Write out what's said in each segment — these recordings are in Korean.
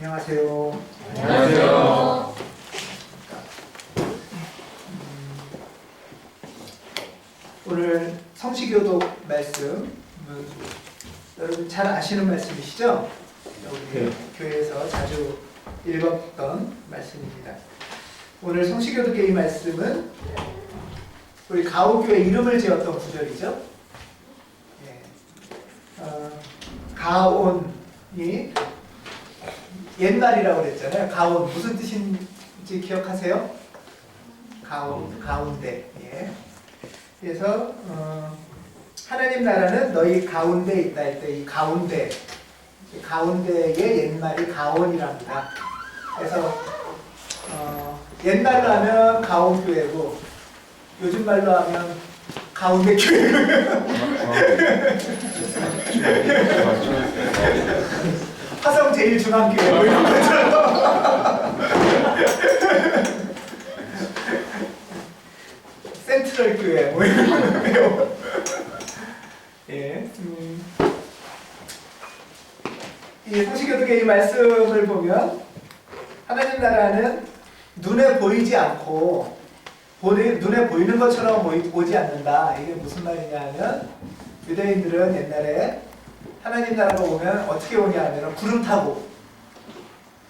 안녕하세요. 안녕하세요. 오늘 성시교독 말씀 여러분 잘 아시는 말씀이시죠? 우리 교회에서 자주 읽었던 말씀입니다. 오늘 성시교독의 이 말씀은 우리 가오교회 이름을 지었던 구절이죠. 가온이 옛날이라고 그랬잖아요. 가온 무슨 뜻인지 기억하세요? 가온, 가운데. 예. 그래서 하나님 나라는 너희 가운데 있다 할 때 이 가운데, 가운데의 옛말이 가온이랍니다. 그래서 옛말로 하면 가온교회고 요즘 말로 하면 가운데 교회. 화성 제일중앙교회 뭐 이런 거죠. 센트럴 교회 뭐 이런 거예요. 예. 이 성시교독의 이 말씀을 보면 하나님 나라는 눈에 보이지 않고 눈에 보이는 것처럼 오지 않는다. 이게 무슨 말이냐 하면 유대인들은 옛날에 하나님 나라가 오면 어떻게 오냐 하면 구름 타고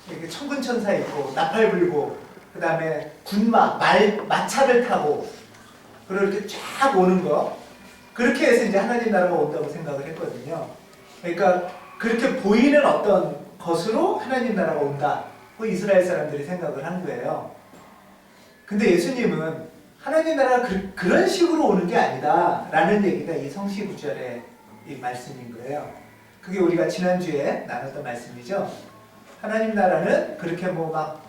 이렇게 천군천사 있고 나팔 불고 그 다음에 군마, 마차를 타고 그리고 이렇게 쫙 오는 거 그렇게 해서 이제 하나님 나라가 온다고 생각을 했거든요. 그러니까 그렇게 보이는 어떤 것으로 하나님 나라가 온다고 이스라엘 사람들이 생각을 한 거예요. 근데 예수님은 하나님 나라가 그런 식으로 오는 게 아니다 라는 얘기가 이 성시구절의 이 말씀인 거예요. 그게 우리가 지난주에 나눴던 말씀이죠. 하나님 나라는 그렇게 뭐 막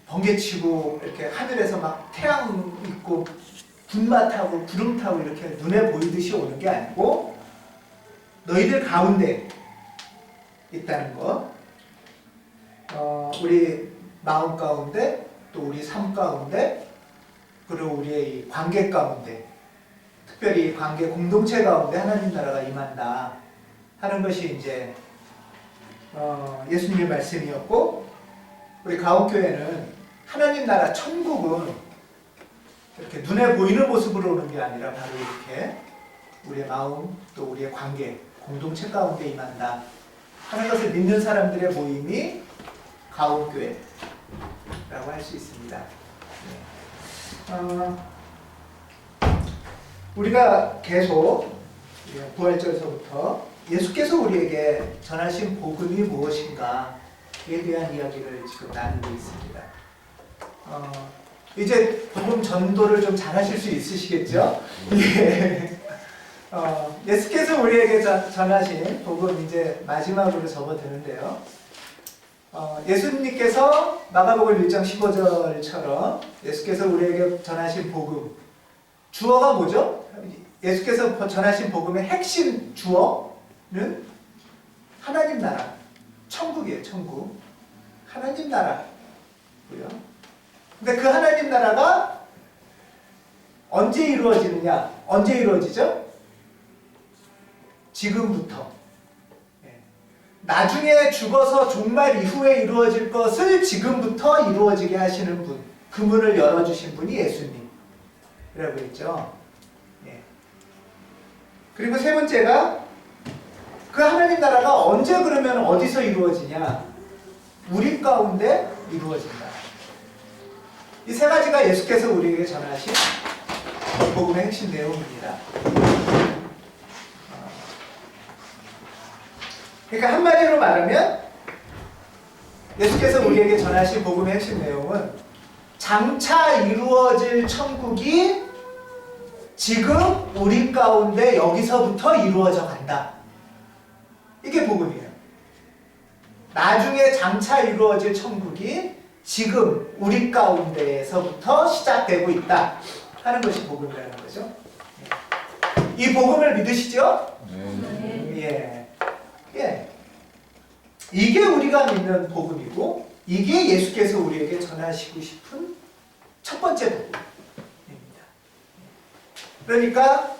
번개치고 이렇게 하늘에서 막 태양 있고 군마 타고 구름 타고 이렇게 눈에 보이듯이 오는 게 아니고 너희들 가운데 있다는 것. 우리 마음 가운데 또 우리 삶 가운데 그리고 우리의 이 관계 가운데 특별히 관계 공동체 가운데 하나님 나라가 임한다 하는 것이 이제 예수님의 말씀이었고 우리 가옥교회는 하나님 나라 천국은 이렇게 눈에 보이는 모습으로 오는 게 아니라 바로 이렇게 우리의 마음 또 우리의 관계 공동체 가운데 임한다 하는 것을 믿는 사람들의 모임이 가옥교회라고 할 수 있습니다. 우리가 계속 부활절서부터 예수께서 우리에게 전하신 복음이 무엇인가에 대한 이야기를 지금 나누고 있습니다. 이제 복음 전도를 좀 잘하실 수 있으시겠죠? 예. 예수께서 우리에게 전하신 복음 이제 마지막으로 접어드는데요. 예수님께서 마가복음 1장 15절처럼 예수께서 우리에게 전하신 복음 주어가 뭐죠? 예수께서 전하신 복음의 핵심 주어는 하나님 나라, 천국이에요. 천국. 하나님 나라고요. 근데 그 하나님 나라가 언제 이루어지느냐? 언제 이루어지죠? 지금부터. 나중에 죽어서 종말 이후에 이루어질 것을 지금부터 이루어지게 하시는 분, 그 문을 열어주신 분이 예수님이라고 했죠. 그리고 세 번째가 그 하나님 나라가 언제 그러면 어디서 이루어지냐? 우리 가운데 이루어진다. 이 세 가지가 예수께서 우리에게 전하신 복음의 핵심 내용입니다. 그러니까 한마디로 말하면 예수께서 우리에게 전하신 복음의 핵심 내용은 장차 이루어질 천국이 지금 우리 가운데 여기서부터 이루어져 간다. 이게 복음이에요. 나중에 장차 이루어질 천국이 지금 우리 가운데에서부터 시작되고 있다 하는 것이 복음이라는 거죠. 이 복음을 믿으시죠? 예. 예. 이게 우리가 믿는 복음이고 이게 예수께서 우리에게 전하시고 싶은 첫 번째 복음입니다. 그러니까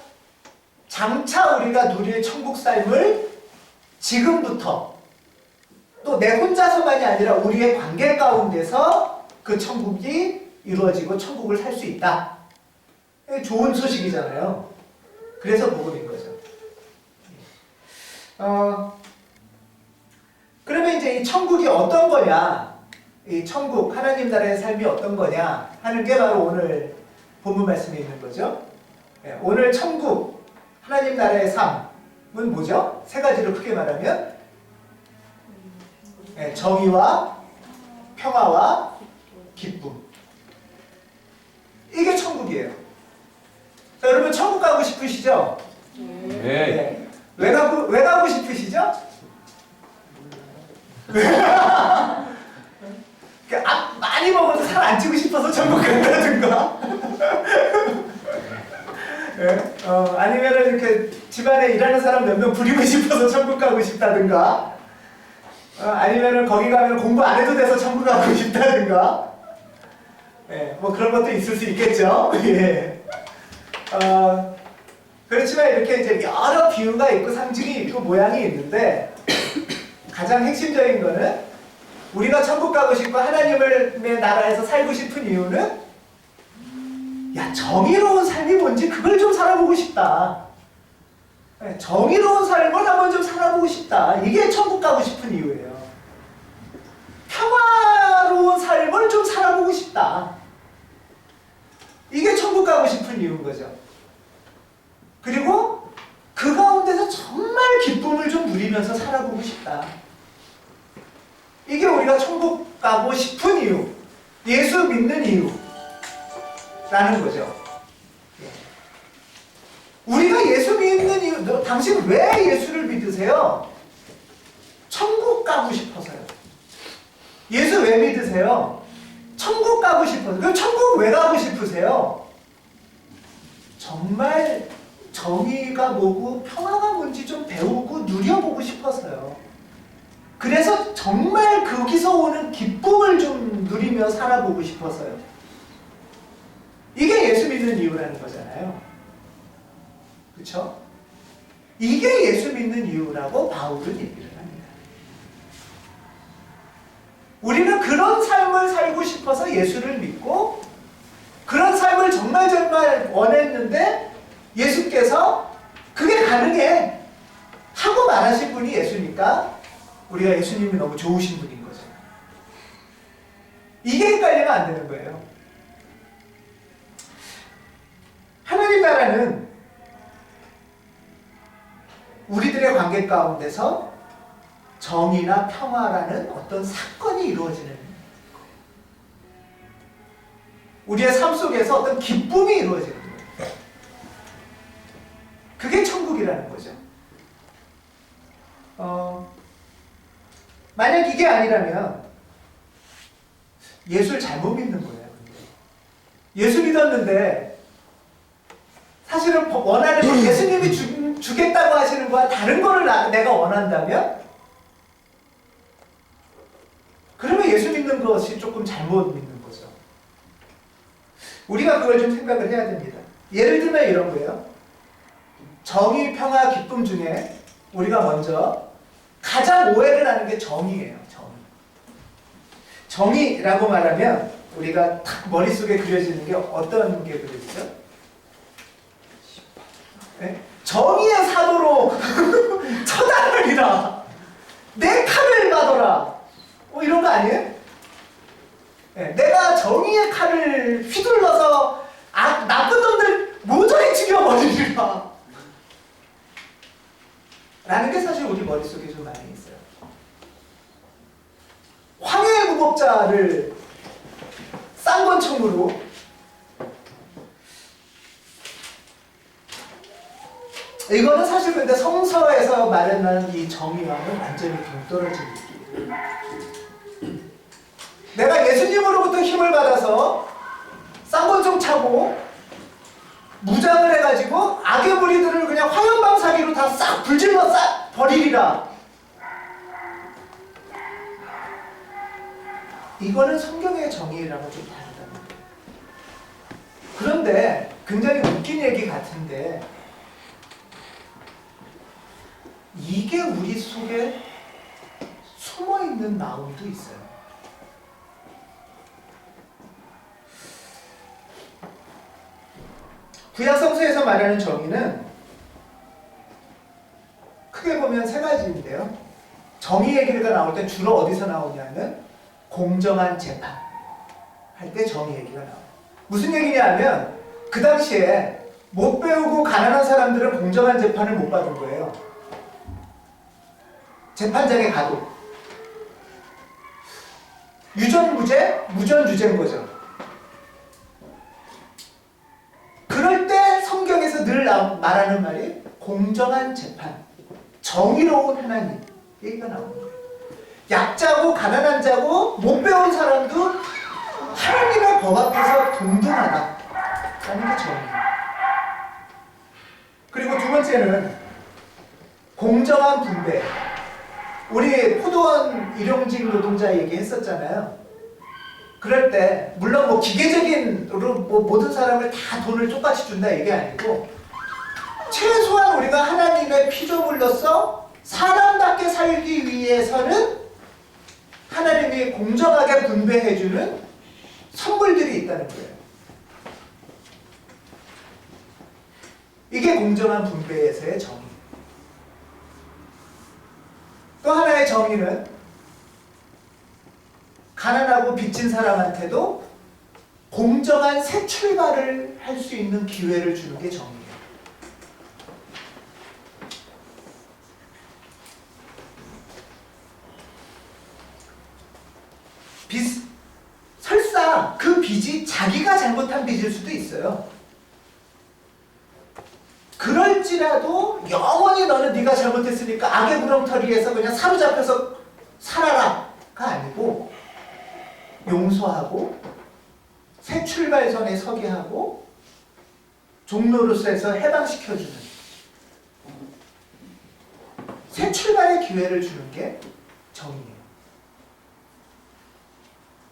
장차 우리가 누릴 천국 삶을 지금부터 또 내 혼자서만이 아니라 우리의 관계 가운데서 그 천국이 이루어지고 천국을 살 수 있다. 좋은 소식이잖아요. 그래서 복음인 거죠. 그러면 이제 이 천국이 어떤 거냐, 이 천국, 하나님 나라의 삶이 어떤 거냐 하는 게 바로 오늘 본문 말씀에 있는 거죠. 오늘 천국, 하나님 나라의 삶은 뭐죠? 세 가지로 크게 말하면 정의와 평화와 기쁨. 이게 천국이에요. 자, 여러분 천국 가고 싶으시죠? 네. 왜 가고 싶으시죠? 많이 먹어도 살 안 찌고 싶어서 천국 간다든가. 아니면은 이렇게 집안에 일하는 사람 몇 명 부리고 싶어서 천국 가고 싶다든가. 아니면은 거기 가면 공부 안 해도 돼서 천국 가고 싶다든가. 뭐 그런 것도 있을 수 있겠죠. 예. 그렇지만 이렇게 이제 여러 비유가 있고 상징이 있고 모양이 있는데 가장 핵심적인 거는 우리가 천국 가고 싶고 하나님의 나라에서 살고 싶은 이유는 야, 정의로운 삶이 뭔지 그걸 좀 살아보고 싶다. 정의로운 삶을 한번 좀 살아보고 싶다. 이게 천국 가고 싶은 이유예요. 평화로운 삶을 좀 살아보고 싶다. 이게 천국 가고 싶은 이유인 거죠. 그리고 그 가운데서 정말 기쁨을 좀 누리면서 살아보고 싶다. 이게 우리가 천국 가고 싶은 이유, 예수 믿는 이유라는 거죠. 우리가 예수 믿는 이유, 당신 왜 예수를 믿으세요? 천국 가고 싶어서요. 예수 왜 믿으세요? 천국 가고 싶어서. 그럼 천국 왜 가고 싶으세요? 정말 정의가 뭐고 평화가 뭔지 좀 배우고 누려보고 싶어서요. 그래서 정말 거기서 오는 기쁨을 좀 누리며 살아보고 싶어서요. 이게 예수 믿는 이유라는 거잖아요. 그렇죠? 이게 예수 믿는 이유라고 바울은 얘기를 합니다. 우리는 그런 삶을 살고 싶어서 예수를 믿고 그런 삶을 정말 원했는데 예수께서 그게 가능해 하고 말하신 분이 예수니까 우리가 예수님이 너무 좋으신 분인 거죠. 이게 헷갈리면 안 되는 거예요. 하나님 나라는 우리들의 관계 가운데서 정의나 평화라는 어떤 사건이 이루어지는 거예요. 우리의 삶 속에서 어떤 기쁨이 이루어지는 거예요. 그게 천국이라는 거죠. 만약 이게 아니라면 예수를 잘못 믿는 거예요. 예수 믿었는데 사실은 원하는 건 예수님이 주겠다고 하시는 거와 다른 거를 내가 원한다면 그러면 예수 믿는 것이 조금 잘못 믿는 거죠. 우리가 그걸 좀 생각을 해야 됩니다. 예를 들면 이런 거예요. 정의, 평화, 기쁨 중에 우리가 먼저 가장 오해를 하는 게 정의예요. 정의라고 말하면 우리가 딱 머릿속에 그려지는 게 어떤 게 그려지죠? 네? 정의의 사도로 처단하리라. 내 칼을 받아라. 이런 거 아니에요? 네, 내가 정의의 칼을 휘둘러서 나쁜 놈들 모조리 죽여버리리라. 라는 게 사실 우리 머릿속에 좀 많이 있어요. 황해의 무법자를 쌍권총으로 이거는 사실 근데 성서에서 말하는 이 정의와는 완전히 동떨어진 느낌이에요. 내가 예수님으로부터 힘을 받아서 쌍권총 차고 무장을 해가지고 악의 무리들을 그냥 화염방사기로 다 싹 불질러 싹 버리리라. 이거는 성경의 정의랑은 좀 다르다는 거예요. 그런데 굉장히 웃긴 얘기 같은데 이게 우리 속에 숨어있는 있는 마음도 있어요. 구약 성서에서 말하는 정의는 크게 보면 세 가지인데요. 정의 얘기가 나올 때 주로 어디서 나오냐면 공정한 재판 할 때 정의 얘기가 나와요. 무슨 얘기냐면 그 당시에 못 배우고 가난한 사람들은 공정한 재판을 못 받은 거예요. 재판장에 가도 유전무죄, 무전유죄인 거죠. 그럴 때 성경에서 늘 말하는 말이 공정한 재판, 정의로운 하나님 얘기가 나오는 거예요. 약자고 가난한 자고 못 배운 사람도 하나님의 법 앞에서 동등하다라는 게 정의예요. 그리고 두 번째는 공정한 분배. 우리 포도원 일용직 노동자 얘기했었잖아요. 그럴 때 물론 뭐 기계적인으로 뭐 모든 사람을 다 돈을 똑같이 준다 이게 아니고 최소한 우리가 하나님의 피조물로서 사람답게 살기 위해서는 하나님이 공정하게 분배해주는 선물들이 있다는 거예요. 이게 공정한 분배에서의 정의. 또 하나의 정의는 가난하고 빚진 사람한테도 공정한 새 출발을 할 수 있는 기회를 주는 게 정의예요. 설사 그 빚이 자기가 잘못한 빚일 수도 있어요. 그럴지라도 영원히 너는 네가 잘못했으니까 악의 구렁텅이에서 그냥 사로잡혀서 살아라가 아니고 용서하고 새 출발선에 서게 하고 종로로서에서 해방시켜주는 새 출발의 기회를 주는 게 정의예요.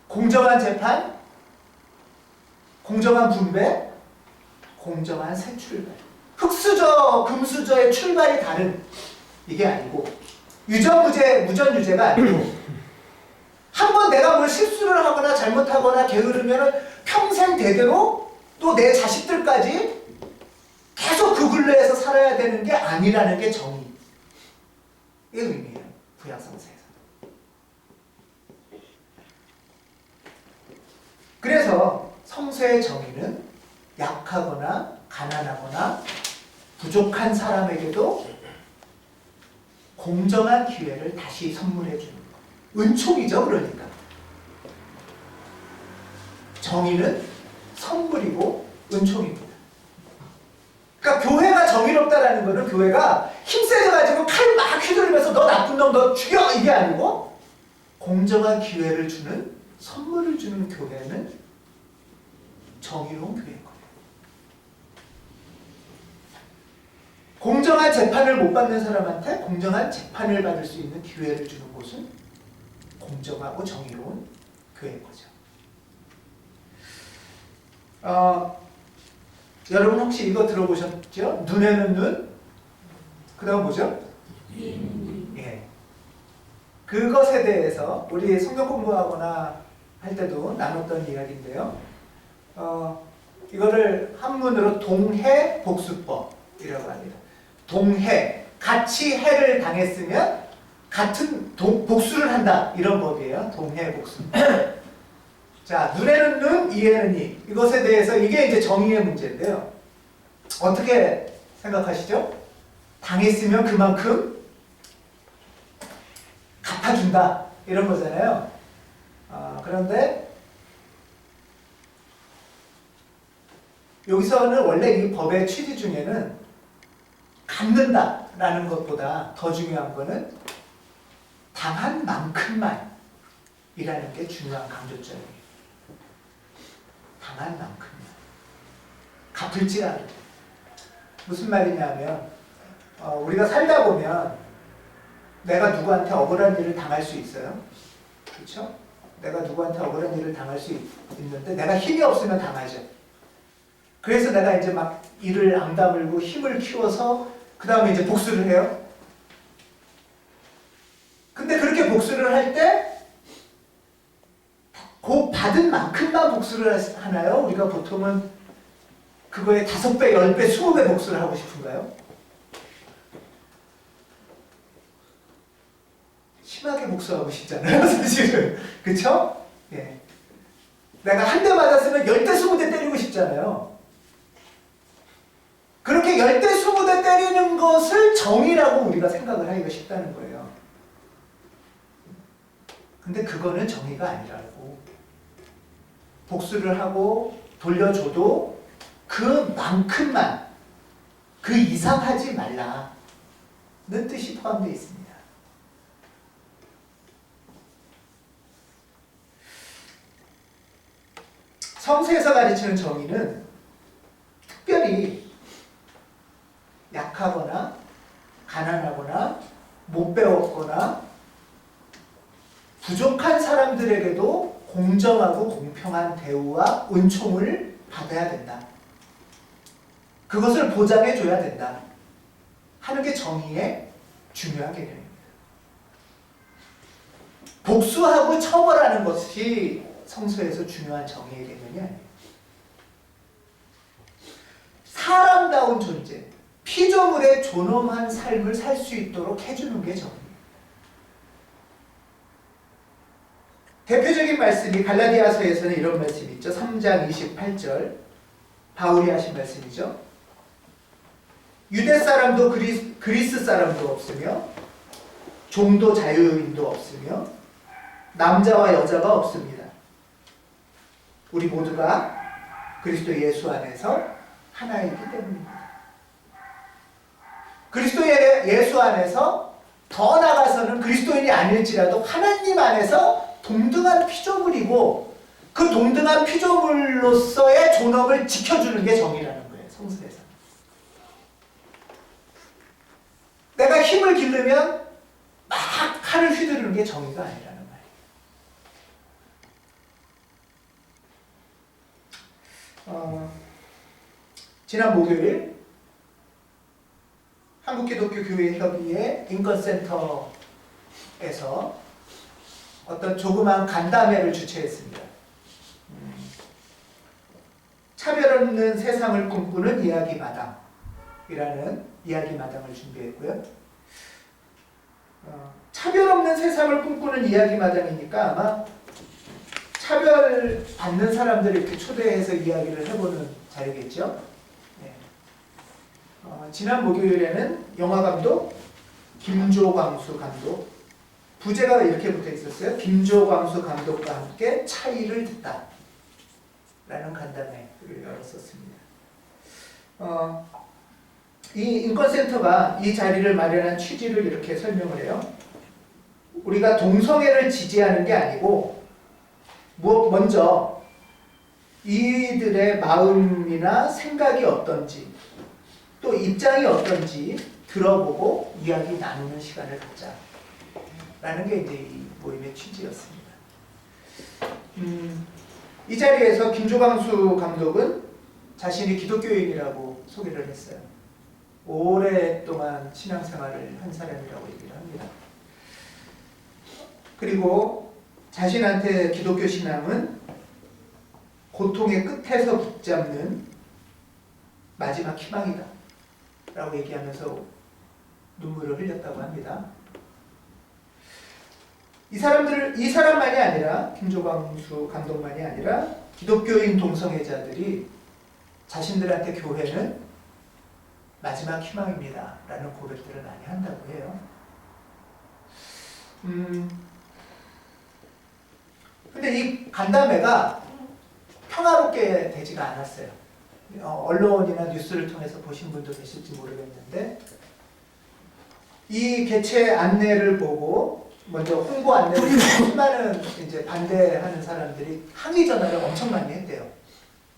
공정한 재판, 공정한 분배, 공정한 새 출발. 흑수저, 금수저의 출발이 다른 이게 아니고 유전무죄, 무전유죄가 아니고 한번 내가 뭘 실수를 하거나 잘못하거나 게으르면 평생 대대로 또 내 자식들까지 계속 그 굴레에서 살아야 되는 게 아니라는 게 정의의 의미예요. 구약성서에서. 그래서 성서의 정의는 약하거나 가난하거나 부족한 사람에게도 공정한 기회를 다시 선물해 주는 것. 은총이죠, 그러니까. 정의는 선물이고 은총입니다. 그러니까 교회가 정의롭다라는 것은 교회가 힘세져가지고 칼 막 휘두르면서 너 나쁜 놈 너 죽여 이게 아니고 공정한 기회를 주는 선물을 주는 교회는 정의로운 교회인 거예요. 공정한 재판을 못 받는 사람한테 공정한 재판을 받을 수 있는 기회를 주는 곳은 공정하고 정의로운 교회인 거죠. 여러분 혹시 이거 들어보셨죠? 눈에는 눈, 그 다음 뭐죠? 예. 그것에 대해서 우리 성경 공부하거나 할 때도 나눴던 이야기인데요. 이거를 한문으로 동해복수법이라고 합니다. 동해, 같이 해를 당했으면 같은 복수를 한다 이런 법이에요. 동해복수법. 자, 눈에는 눈, 이에는 이. 이것에 대해서 이게 이제 정의의 문제인데요. 어떻게 생각하시죠? 당했으면 그만큼 갚아준다 이런 거잖아요. 그런데 여기서는 원래 이 법의 취지 중에는 갚는다라는 것보다 더 중요한 거는 당한 만큼만 이라는 게 중요한 강조점이에요. 당한 만큼만. 갚을지라도. 무슨 말이냐면 우리가 살다 보면 내가 누구한테 억울한 일을 당할 수 있어요. 그렇죠? 내가 누구한테 억울한 일을 당할 수 있는데 내가 힘이 없으면 당하죠. 그래서 내가 이제 막 이를 앙다물고 힘을 키워서 그 다음에 이제 복수를 해요. 근데 그렇게 복수를 할 때 그 받은 만큼만 복수를 하나요? 우리가 보통은 그거에 5배, 10배, 20배 복수를 하고 싶은가요? 심하게 복수하고 싶잖아요, 사실은. 그쵸? 예. 내가 한 대 맞았으면 10대, 20대 때리고 싶잖아요. 그렇게 10대, 20대 때리는 것을 정의라고 우리가 생각을 하기가 쉽다는 거예요. 근데 그거는 정의가 아니라고. 복수를 하고 돌려줘도 그만큼만, 그 이상 하지 말라는 뜻이 포함되어 있습니다. 성서에서 가르치는 정의는 특별히 약하거나 가난하거나 못 배웠거나 부족한 사람들에게도 공정하고 공평한 대우와 은총을 받아야 된다. 그것을 보장해 줘야 된다. 하는 게 정의의 중요한 개념입니다. 복수하고 처벌하는 것이 성서에서 중요한 정의의 개념이 아니에요. 사람다운 존재, 피조물의 존엄한 삶을 살 수 있도록 해주는 게 정의예요. 대표적인 말씀이 갈라디아서에서는 이런 말씀이 있죠. 3장 28절 바울이 하신 말씀이죠. 유대 사람도 그리스 사람도 없으며 종도 자유인도 없으며 남자와 여자가 없습니다. 우리 모두가 그리스도 예수 안에서 하나이기 때문입니다. 그리스도 예수 안에서 더 나아가서는 그리스도인이 아닐지라도 하나님 안에서 동등한 피조물이고 그 동등한 피조물로서의 존엄을 지켜주는 게 정의라는 거예요. 성서에서. 내가 힘을 기르면 막 칼을 휘두르는 게 정의가 아니라는 말이에요. 지난 목요일 한국기독교교회협의회 인권센터에서 어떤 조그만 간담회를 주최했습니다. 차별 없는 세상을 꿈꾸는 이야기마당이라는 이야기마당을 준비했고요. 차별 없는 세상을 꿈꾸는 이야기마당이니까 아마 차별받는 사람들을 이렇게 초대해서 이야기를 해보는 자리겠죠. 네. 지난 목요일에는 영화감독 김조광수 감독, 부제가 이렇게 붙어 있었어요. 김조광수 감독과 함께 차이를 듣다 라는 간담회를 열었었습니다. 이 인권센터가 이 자리를 마련한 취지를 이렇게 설명을 해요. 우리가 동성애를 지지하는 게 아니고 먼저 이들의 마음이나 생각이 어떤지 또 입장이 어떤지 들어보고 이야기 나누는 시간을 갖자 라는 게 이제 이 모임의 취지였습니다. 이 자리에서 김조광수 감독은 자신이 기독교인이라고 소개를 했어요. 오랫동안 신앙생활을 한 사람이라고 얘기를 합니다. 그리고 자신한테 기독교 신앙은 고통의 끝에서 붙잡는 마지막 희망이다 라고 얘기하면서 눈물을 흘렸다고 합니다. 이 사람만이 아니라 김조광수 감독만이 아니라 기독교인 동성애자들이 자신들한테 교회는 마지막 희망입니다 라는 고백들을 많이 한다고 해요. 근데 이 간담회가 평화롭게 되지가 않았어요. 언론이나 뉴스를 통해서 보신 분도 계실지 모르겠는데 이 개최 안내를 보고 먼저 홍보 안내를 수많은 이제 반대하는 사람들이 항의 전화를 엄청 많이 했대요.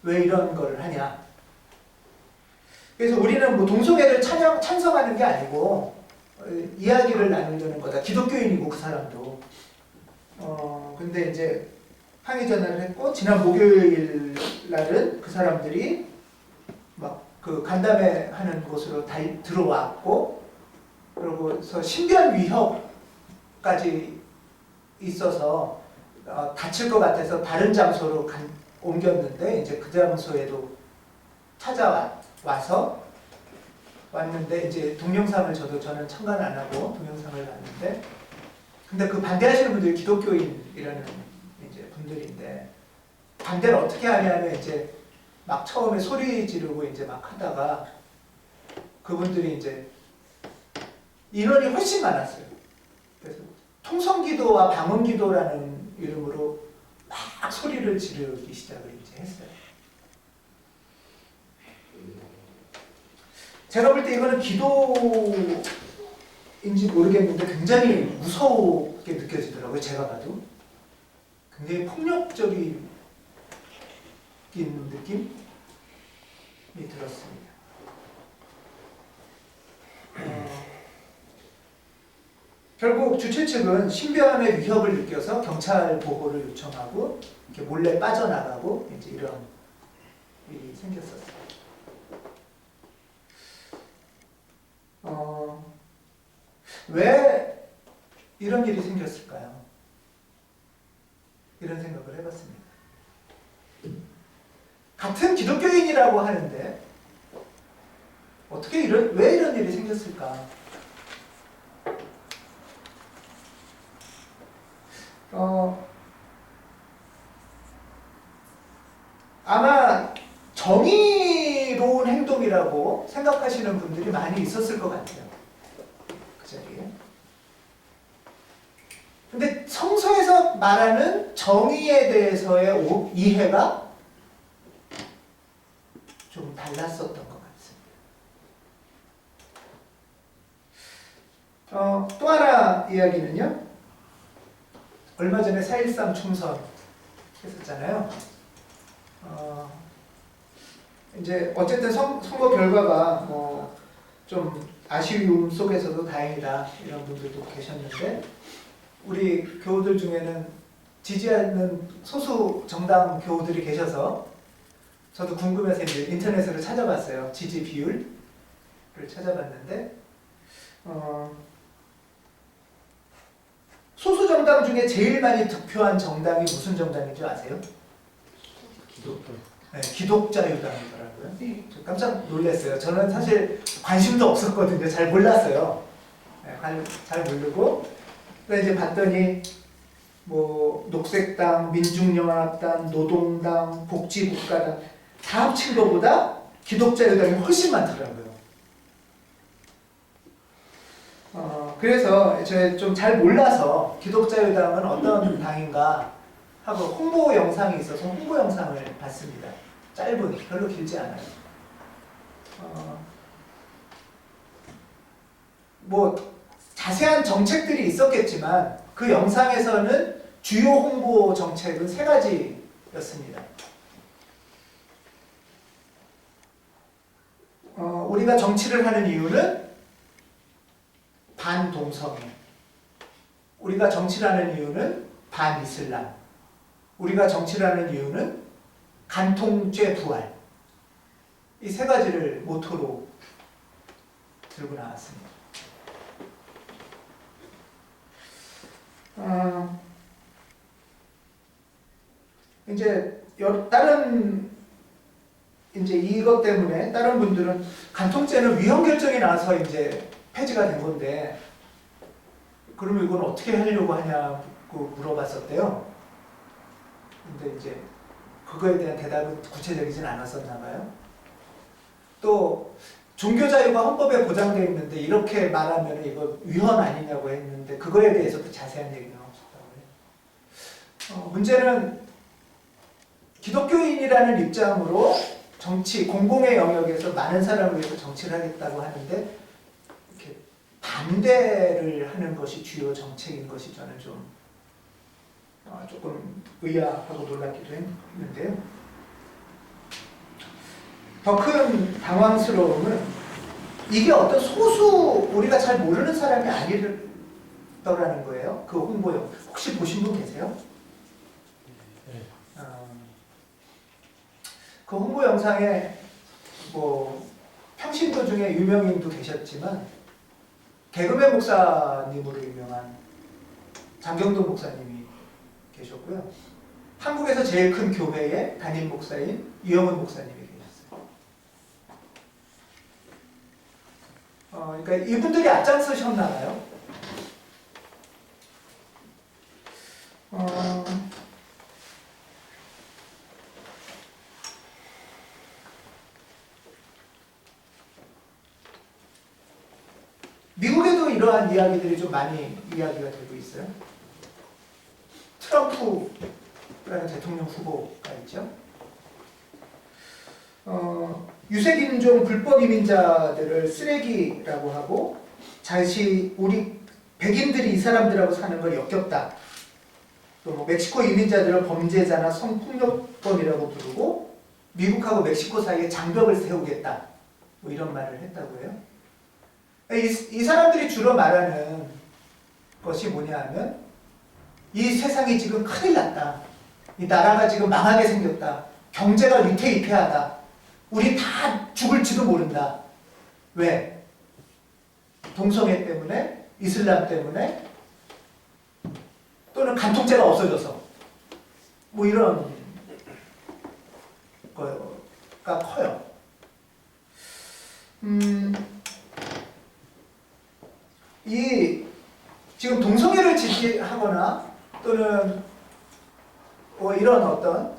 왜 이런 걸 하냐? 그래서 우리는 뭐 동성애를 찬성하는 게 아니고 이야기를 나누려는 거다. 기독교인이고 그 사람도. 근데 이제 항의 전화를 했고 지난 목요일 날은 그 사람들이 막 그 간담회 하는 곳으로 들어왔고 그러고서 신변 위협까지 있어서 다칠 것 같아서 다른 장소로 옮겼는데 이제 그 장소에도 찾아와서 왔는데 이제 동영상을 저는 참관 안 하고 동영상을 봤는데 근데 그 반대하시는 분들이 기독교인이라는 이제 분들인데 반대를 어떻게 하냐면 이제 막 처음에 소리 지르고 이제 막 하다가 그분들이 이제 인원이 훨씬 많았어요. 그래서 통성기도와 방언기도라는 이름으로 막 소리를 지르기 시작을 이제 했어요. 제가 볼 때 이거는 기도인지 모르겠는데 굉장히 무섭게 느껴지더라고요. 제가 봐도 굉장히 폭력적인 느낌이 들었습니다. 결국 주최 측은 신변의 위협을 느껴서 경찰 보고를 요청하고 이렇게 몰래 빠져나가고 이제 이런 일이 생겼었어요. 왜 이런 일이 생겼을까요? 이런 생각을 해봤습니다. 같은 기독교인이라고 하는데 어떻게 왜 이런 일이 생겼을까? 아마 정의로운 행동이라고 생각하시는 분들이 많이 있었을 것 같아요. 그 자리에. 근데 성서에서 말하는 정의에 대해서의 이해가 좀 달랐었던 것 같습니다. 또 하나 이야기는요. 얼마 전에 4.13 총선 했었잖아요. 이제 어쨌든 선거 결과가 좀 아쉬움 속에서도 다행이다 이런 분들도 계셨는데 우리 교우들 중에는 지지하는 소수 정당 교우들이 계셔서 저도 궁금해서 이제 인터넷으로 찾아봤어요. 지지 비율을 찾아봤는데 소수 정당 중에 제일 많이 득표한 정당이 무슨 정당인 줄 아세요? 기독교. 네, 기독자유당이더라고요. 저 깜짝 놀랐어요. 저는 사실 관심도 없었거든요. 잘 몰랐어요. 네, 잘 모르고. 근데 이제 봤더니 뭐 녹색당, 민중연합당, 노동당, 복지국가당 다 합친 것보다 기독자유당이 훨씬 많더라고요. 그래서 제가 좀 잘 몰라서 기독자유당은 어떤 당인가 하고 홍보 영상이 있어서 홍보 영상을 봤습니다. 짧은, 별로 길지 않아요. 뭐 자세한 정책들이 있었겠지만 그 영상에서는 주요 홍보 정책은 3가지였습니다. 우리가 정치를 하는 이유는 반동성애. 우리가 정치를 하는 이유는 반이슬람. 우리가 정치를 하는 이유는 간통죄 부활. 이 3가지를 모토로 들고 나왔습니다. 이제 다른 이제 이것 때문에 다른 분들은 간통죄는 위헌 결정이 나서 이제 폐지가 된 건데 그러면 이건 어떻게 하려고 하냐고 물어봤었대요. 근데 이제 그거에 대한 대답은 구체적이진 않았었나 봐요. 또 종교 자유가 헌법에 보장되어 있는데 이렇게 말하면 이거 위헌 아니냐고 했는데 그거에 대해서도 자세한 얘기는 없었다고 해요. 문제는 기독교인이라는 입장으로 정치, 공공의 영역에서 많은 사람을 위해서 정치를 하겠다고 하는데 이렇게 반대를 하는 것이 주요 정책인 것이 저는 좀 조금 의아하고 놀랍기도 했는데요. 더 큰 당황스러움은 이게 어떤 소수 우리가 잘 모르는 사람이 아니더라는 거예요. 그 홍보용 혹시 보신 분 계세요? 그 홍보 영상에 뭐 평신도 중에 유명인도 계셨지만 개그맨 목사님으로 유명한 장경동 목사님이 계셨고요. 한국에서 제일 큰 교회의 담임 목사인 이영훈 목사님이 계셨어요. 그러니까 이분들이 앞장서셨나 봐요. 미국에도 이러한 이야기들이 좀 많이 이야기가 되고 있어요. 트럼프라는 대통령 후보가 있죠. 유색인종 불법 이민자들을 쓰레기라고 하고 자시 우리 백인들이 이 사람들하고 사는 걸 역겹다. 또 뭐 멕시코 이민자들을 범죄자나 성폭력범이라고 부르고 미국하고 멕시코 사이에 장벽을 세우겠다. 뭐 이런 말을 했다고 해요. 이 사람들이 주로 말하는 것이 뭐냐 하면 이 세상이 지금 큰일 났다. 이 나라가 지금 망하게 생겼다. 경제가 위태위태하다. 우리 다 죽을지도 모른다. 왜? 동성애 때문에, 이슬람 때문에, 또는 간통죄가 없어져서 뭐 이런 거가 커요. 이 지금 동성애를 지지하거나 또는 뭐 이런 어떤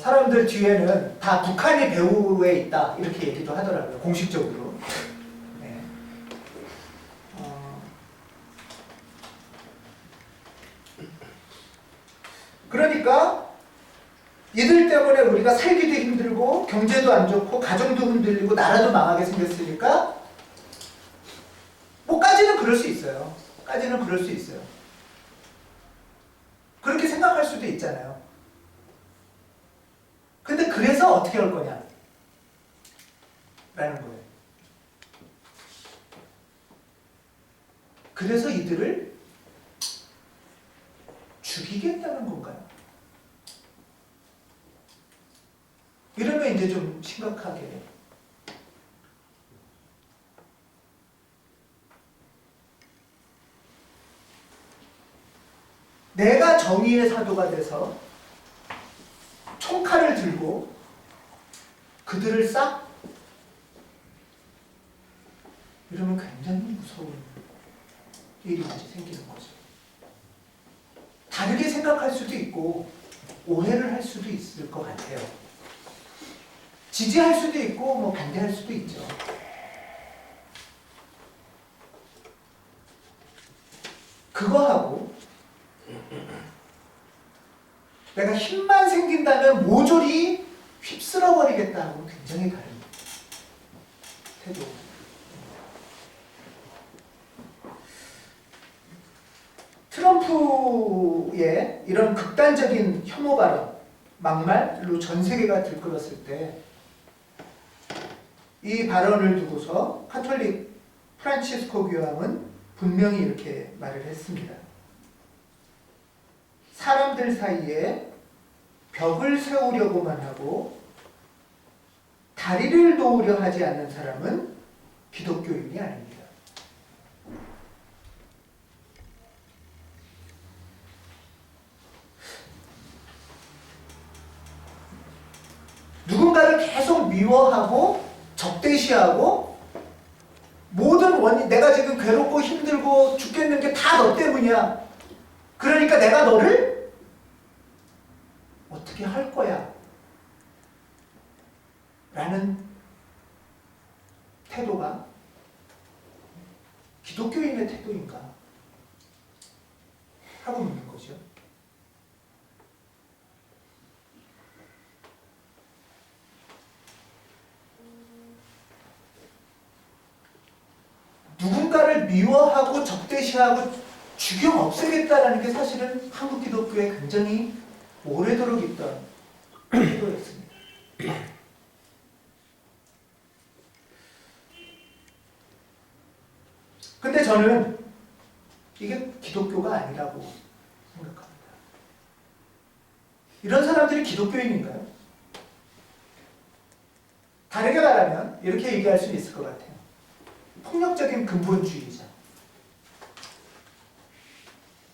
사람들 뒤에는 다 북한이 배후에 있다 이렇게 얘기도 하더라고요. 공식적으로. 네. 그러니까 이들 때문에 우리가 살기도 힘들고 경제도 안 좋고 가정도 흔들리고 나라도 망하게 생겼으니까 뭐까지는 그럴 수 있어요. 까지는 그럴 수 있어요. 그렇게 생각할 수도 있잖아요. 근데 그래서 어떻게 할 거냐? 라는 거예요. 그래서 이들을 죽이겠다는 건가요? 이러면 이제 좀 심각하게 내가 정의의 사도가 돼서 총칼을 들고 그들을 싹 이러면 굉장히 무서운 일이 같이 생기는 거죠. 다르게 생각할 수도 있고 오해를 할 수도 있을 것 같아요. 지지할 수도 있고 뭐 반대할 수도 있죠. 그거하고 내가 힘만 생긴다면 모조리 휩쓸어버리겠다는 굉장히 다른 태도. 트럼프의 이런 극단적인 혐오 발언, 막말로 전 세계가 들끓었을 때 이 발언을 두고서 카톨릭 프란치스코 교황은 분명히 이렇게 말을 했습니다. 사람들 사이에 벽을 세우려고만 하고 다리를 놓으려 하지 않는 사람은 기독교인이 아닙니다. 누군가를 계속 미워하고 적대시하고 모든 원인, 내가 지금 괴롭고 힘들고 죽겠는 게 다 너 때문이야. 그러니까 내가 너를 어떻게 할 거야. 라는 태도가 기독교인의 태도인가 하고 묻는 거죠. 누군가를 미워하고 적대시하고 죽여 없애겠다라는 게 사실은 한국 기독교에 굉장히 오래도록 있던 태도였습니다. 근데 저는 이게 기독교가 아니라고 생각합니다. 이런 사람들이 기독교인인가요? 다르게 말하면 이렇게 얘기할 수 있을 것 같아요. 폭력적인 근본주의자.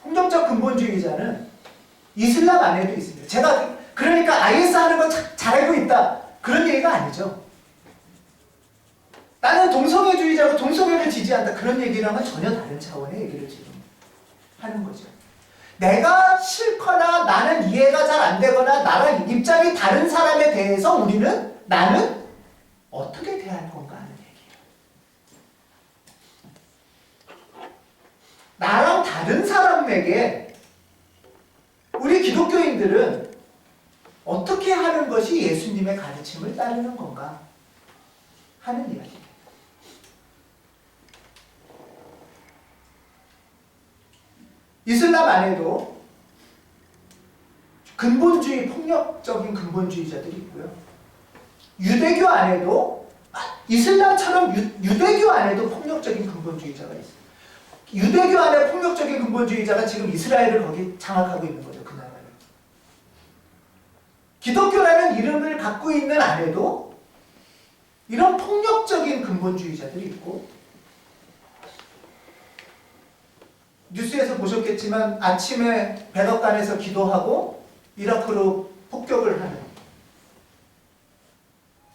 폭력적 근본주의자 이슬람 안에도 있습니다. 제가 그러니까 IS 하는 거 잘 알고 있다. 그런 얘기가 아니죠. 나는 동성애주의자고 동성애를 지지한다. 그런 얘기랑은 전혀 다른 차원의 얘기를 지금 하는 거죠. 내가 싫거나 나는 이해가 잘 안 되거나 나랑 입장이 다른 사람에 대해서 나는 어떻게 대할 건가 하는 얘기예요. 나랑 다른 사람에게 우리 기독교인들은 어떻게 하는 것이 예수님의 가르침을 따르는 건가 하는 이야기예요. 이슬람 안에도 폭력적인 근본주의자들이 있고요. 유대교 안에도 이슬람처럼 유대교 안에도 폭력적인 근본주의자가 있어요. 유대교 안에 폭력적인 근본주의자가 지금 이스라엘을 거기 장악하고 있는 거죠. 그 나라를. 기독교라는 이름을 갖고 있는 안에도 이런 폭력적인 근본주의자들이 있고, 뉴스에서 보셨겠지만 아침에 백악관에서 기도하고 이라크로 폭격을 하는,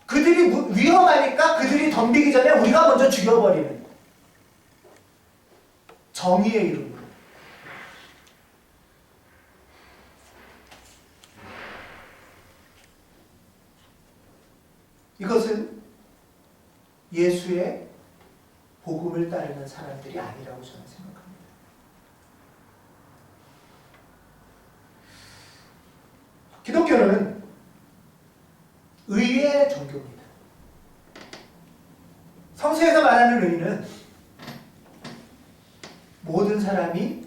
그들이 위험하니까 그들이 덤비기 전에 우리가 먼저 죽여버리는, 정의의 이름으로. 이것은 예수의 복음을 따르는 사람들이 아니라고 저는 생각합니다. 기독교는 의의 종교입니다. 성서에서 말하는 의는 모든 사람이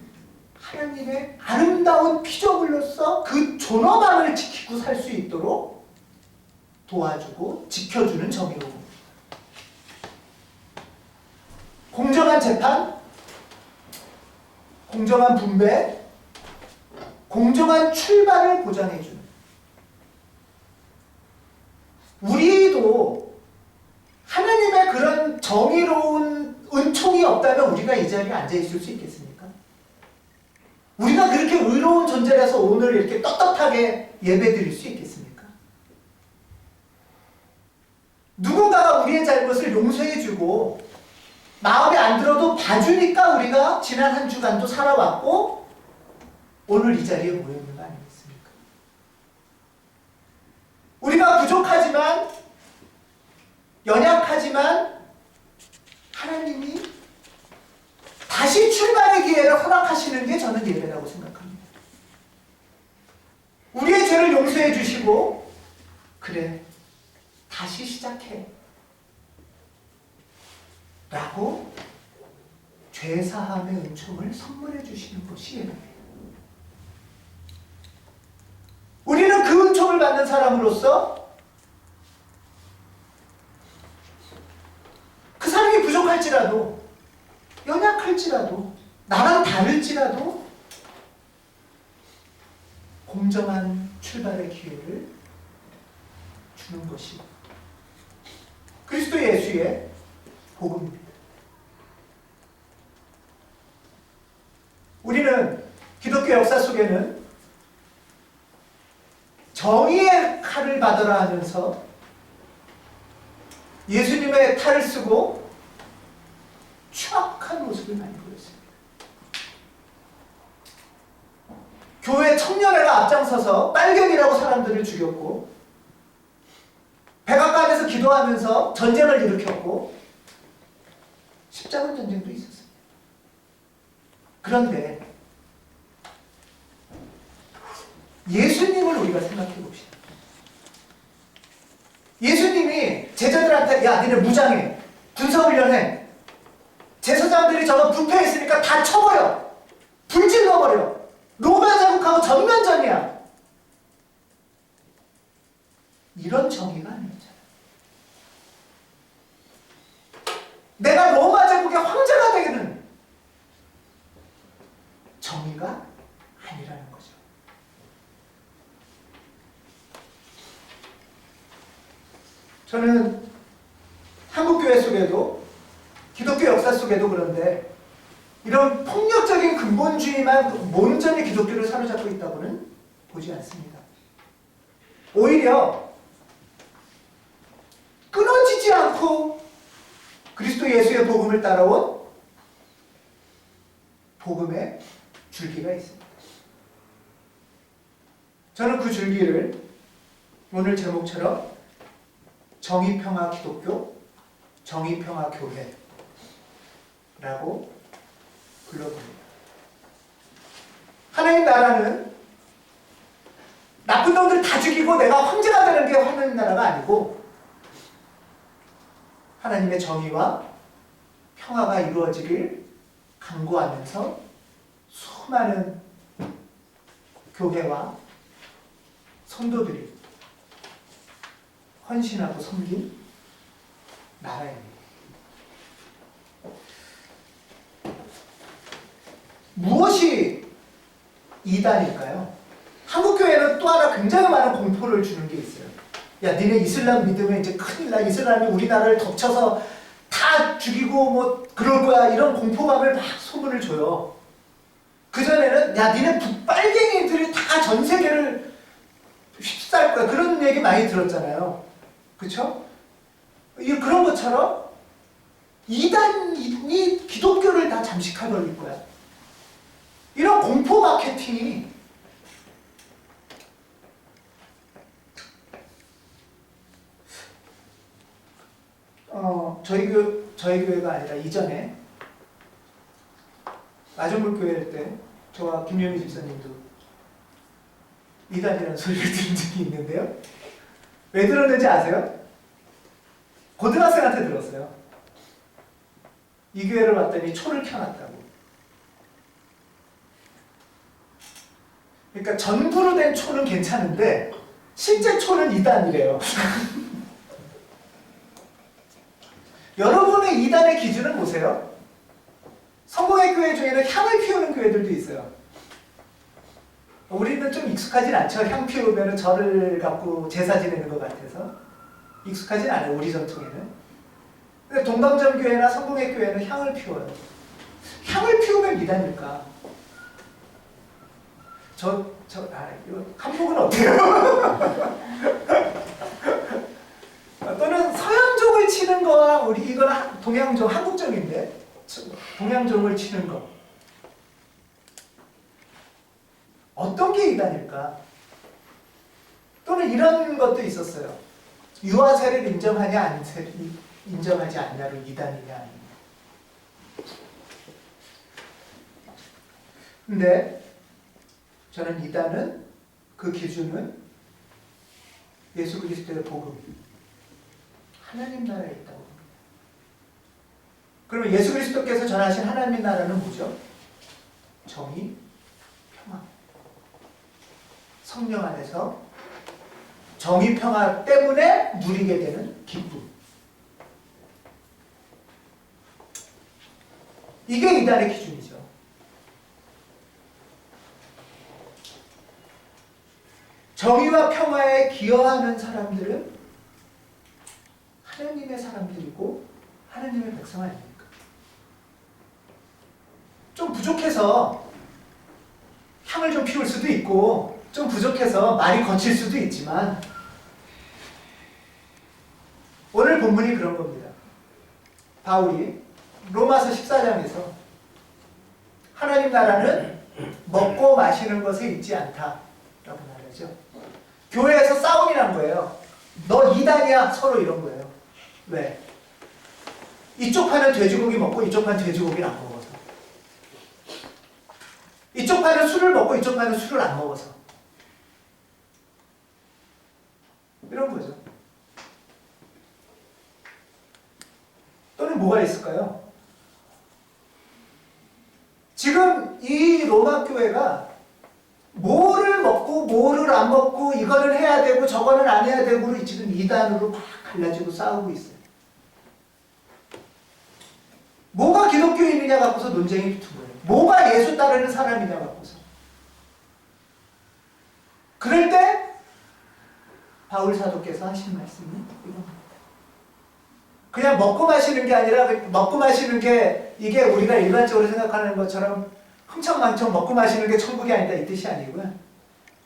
하나님의 아름다운 피조물로서 그 존엄함을 지키고 살 수 있도록 도와주고 지켜주는 정의로움입니다. 공정한 재판, 공정한 분배, 공정한 출발을 보장해주는, 우리도 하나님의 그런 정의로운 은총이 없다면 우리가 이 자리에 앉아있을 수 있겠습니까? 우리가 그렇게 의로운 존재라서 오늘 이렇게 떳떳하게 예배드릴 수 있겠습니까? 누군가가 우리의 잘못을 용서해주고 마음에 안 들어도 봐주니까 우리가 지난 한 주간도 살아왔고 오늘 이 자리에 모여있는 거 아니겠습니까? 우리가 부족하지만, 연약하지만 하나님이 다시 출발의 기회를 허락하시는 게 저는 예배라고 생각합니다. 우리의 죄를 용서해 주시고, 그래, 다시 시작해 라고 죄사함의 은총을 선물해 주시는 것이 예배입니다. 우리는 그 은총을 받는 사람으로서 그 사람이 부족할지라도, 연약할지라도, 나랑 다를지라도 공정한 출발의 기회를 주는 것이 그리스도 예수의 복음입니다. 우리는 기독교 역사 속에는 정의의 칼을 받으라 하면서 예수님의 탈을 쓰고 추악한 모습을 많이 보였습니다. 교회 청년회가 앞장서서 빨갱이라고 사람들을 죽였고, 백악관에서 기도하면서 전쟁을 일으켰고, 십자군 전쟁도 있었습니다. 그런데 예수님을 우리가 생각해 봅시다. 예수님이 제자들한테 야, 니네 무장해, 군사훈련해, 제사장들이 저거 부패했으니까 다 쳐버려, 불질러버려, 로마 제국하고 전면전이야, 이런 정의가 아니었잖아요. 내가 로마 제국의 황제가 되는 정의가 아니라는 거죠. 저는 한국교회 속에도, 기독교 역사 속에도 그런데 이런 폭력적인 근본주의만 온전히 기독교를 사로잡고 있다고는 보지 않습니다. 오히려 끊어지지 않고 그리스도 예수의 복음을 따라온 복음의 줄기가 있습니다. 저는 그 줄기를 오늘 제목처럼 정의평화 기독교, 정의평화 교회라고 불러봅니다. 하나님 나라는 나쁜 놈들 다 죽이고 내가 황제가 되는 게 하나님 나라가 아니고 하나님의 정의와 평화가 이루어지길 간구하면서 수많은 교회와 성도들이 헌신하고 섬긴 나라입니다. 무엇이 이단일까요? 한국교회는 또 하나 굉장히 많은 공포를 주는 게 있어요. 야, 니네 이슬람 믿으면 이제 큰일 나. 이슬람이 우리나라를 덮쳐서 다 죽이고 뭐 그럴 거야. 이런 공포감을 막 소문을 줘요. 그전에는 야, 니네 북빨갱이들이 다 전 세계를 휩싸일 거야. 그런 얘기 많이 들었잖아요. 그쵸? 그런 것처럼 이단이 기독교를 다 잠식해버릴 거야. 이런 공포 마케팅이 저희 교회가 아니라 이전에 마정물 교회 때 저와 김영희 집사님도 이단이라는 소리를 들은 적이 있는데요. 왜 들었는지 아세요? 고등학생한테 들었어요. 이 교회를 왔더니 초를 켜놨다고. 그러니까 전구로 된 초는 괜찮은데 실제 초는 이단이래요. 여러분의 이단의 기준은 보세요. 성공의 교회 중에는 향을 피우는 교회들도 있어요. 우리는 좀 익숙하진 않죠. 향 피우면 절을 갖고 제사 지내는 것 같아서 익숙하진 않아요. 우리 전통에는. 근데 동방점 교회나 성공의 교회는 향을 피워요. 향을 피우면 이단일까? 이거 한복은 어때요? 또는 서양종을 치는 거와 우리 이거는 동양종, 한국종인데 동양종을 치는 거 어떤 게 이단일까? 또는 이런 것도 있었어요. 유아세를 인정하냐 인정하지 않냐로 이단이냐 아니냐. 근데 저는 이단은 그 기준은 예수 그리스도의 복음, 하나님 나라에 있다고 합니다. 그러면 예수 그리스도께서 전하신 하나님 나라는 뭐죠? 정의, 평화. 성령 안에서 정의, 평화 때문에 누리게 되는 기쁨. 이게 이단의 기준이죠. 정의와 평화에 기여하는 사람들은 하나님의 사람들이고 하나님의 백성 아닙니까? 좀 부족해서 향을 좀 피울 수도 있고 좀 부족해서 말이 거칠 수도 있지만 오늘 본문이 그런 겁니다. 바울이 로마서 14장에서 하나님 나라는 먹고 마시는 것에 있지 않다라고 말하죠. 교회에서 싸움이 난 거예요. 너 이단이야. 서로 이런 거예요. 왜? 이쪽 판은 돼지고기 먹고 이쪽 판은 돼지고기를 안 먹어서. 이쪽 판은 술을 먹고 이쪽 판은 술을 안 먹어서. 이런 거죠. 또는 뭐가 있을까요? 지금 이 로마 교회가 뭐를 먹고 뭐를 안 먹고 이거는 해야 되고 저거는 안 해야 되고 지금 이단으로 막 갈라지고 싸우고 있어요. 뭐가 기독교인이냐 갖고서 논쟁이 붙은 거예요. 뭐가 예수 따르는 사람이냐 갖고서. 그럴 때 바울 사도께서 하신 말씀이 이겁니다. 그냥 먹고 마시는 게 아니라 먹고 마시는 게 이게 우리가 일반적으로 생각하는 것처럼 흥청망청 먹고 마시는 게 천국이 아니다 이 뜻이 아니고요.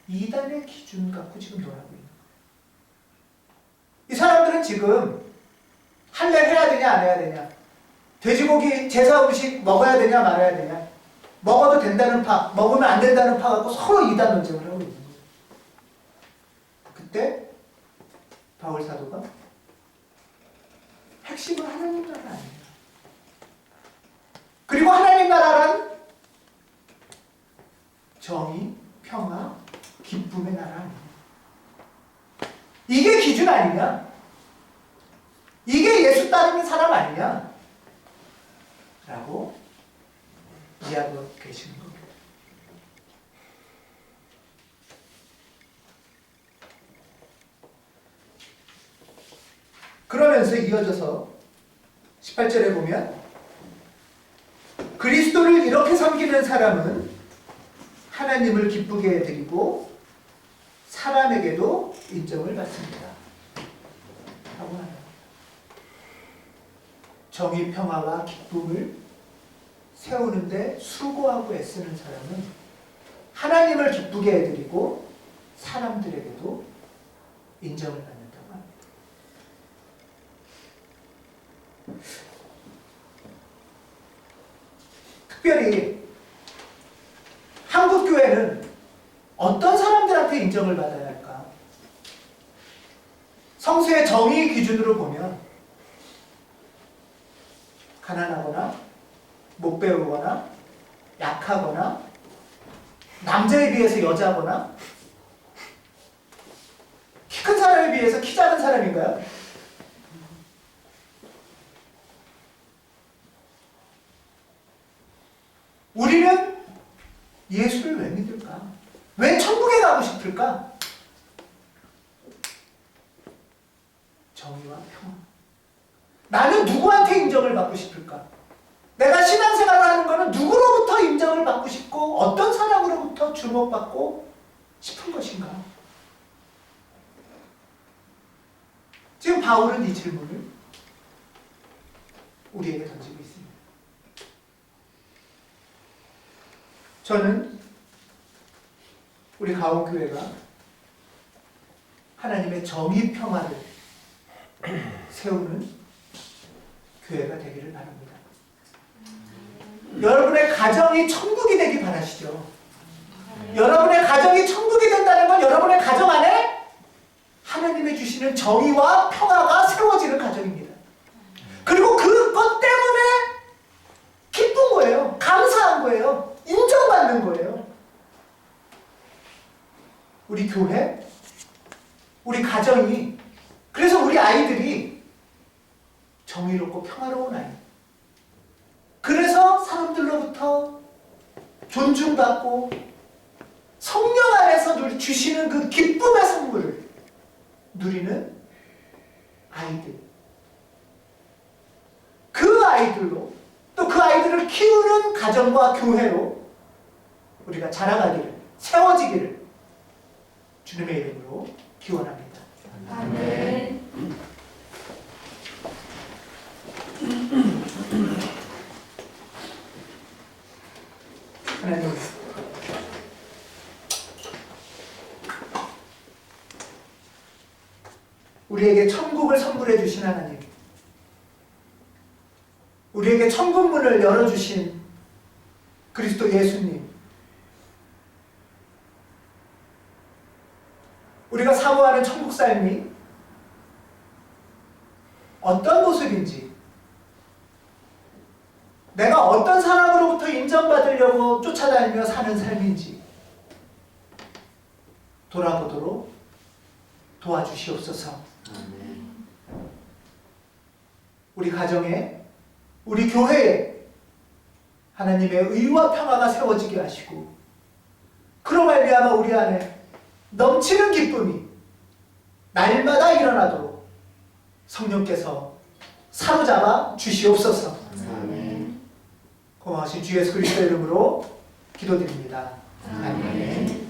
이단의 기준 갖고 지금 논하고 있는 거예요. 이 사람들은 지금 할례 해야 되냐 안 해야 되냐, 돼지고기 제사 음식 먹어야 되냐 말아야 되냐, 먹어도 된다는 파, 먹으면 안 된다는 파 갖고 서로 이단 논쟁을 하고 있는 거예요. 그때 바울 사도가 핵심은 하나님 나라 아니에요. 그리고 하나님 나라란 정의, 평화, 기쁨의 나라 아니에요. 이게 기준 아니냐? 이게 예수 따르는 사람 아니냐? 라고 이야기하고 계시는 겁니다. 그러면서 이어져서 18절에 보면 그리스도를 이렇게 섬기는 사람은 하나님을 기쁘게 해드리고 사람에게도 인정을 받습니다. 하고 합니다. 정의, 평화와 기쁨을 세우는데 수고하고 애쓰는 사람은 하나님을 기쁘게 해드리고 사람들에게도 인정을 받는다고 합니다. 특별히 한국교회는 어떤 사람들한테 인정을 받아야 할까? 성수의 정의 기준으로 보면 가난하거나 못 배우거나 약하거나 남자에 비해서 여자거나 키 큰 사람에 비해서 키 작은 사람인가요? 우리는 예수를 왜 믿을까? 왜 천국에 가고 싶을까? 정의와 평화. 나는 누구한테 인정을 받고 싶을까? 내가 신앙생활을 하는 것은 누구로부터 인정을 받고 싶고 어떤 사람으로부터 주목받고 싶은 것인가? 지금 바울은 이 질문을 우리에게 던지고 있습니다. 저는 우리 가온교회가 하나님의 정의 평화를 세우는 교회가 되기를 바랍니다. 여러분의 가정이 천국이 되기 바라시죠? 여러분의 가정이 천국이 된다는 건 여러분의 가정 안에 하나님의 주시는 정의와 평화가 세워지는 가정입니다. 그리고 그것 때문에 기쁜 거예요. 감사한 거예요. 인정받는 거예요. 우리 교회, 우리 가정이, 그래서 우리 아이들이 정의롭고 평화로운 아이, 그래서 사람들로부터 존중받고 성령 안에서 주시는 그 기쁨의 선물을 누리는 아이들, 그 아이들로 또 그 아이들을 키우는 가정과 교회로 우리가 자라가기를, 세워지기를 주님의 이름으로 기원합니다. 아멘. 하나님, 우리에게 천국을 선물해 주신 하나님, 우리에게 천국 문을 열어주신 그리스도 예수님, 우리가 사모하는 천국 삶이 어떤 모습인지, 내가 어떤 사람으로부터 인정받으려고 쫓아다니며 사는 삶인지 돌아보도록 도와주시옵소서. 우리 가정에, 우리 교회에 하나님의 의와 평화가 세워지게 하시고, 그로 말미암아 우리 안에 넘치는 기쁨이 날마다 일어나도록 성령께서 사로잡아 주시옵소서. 고마우신 주 예수 그리스도의 이름으로 기도드립니다. 아멘.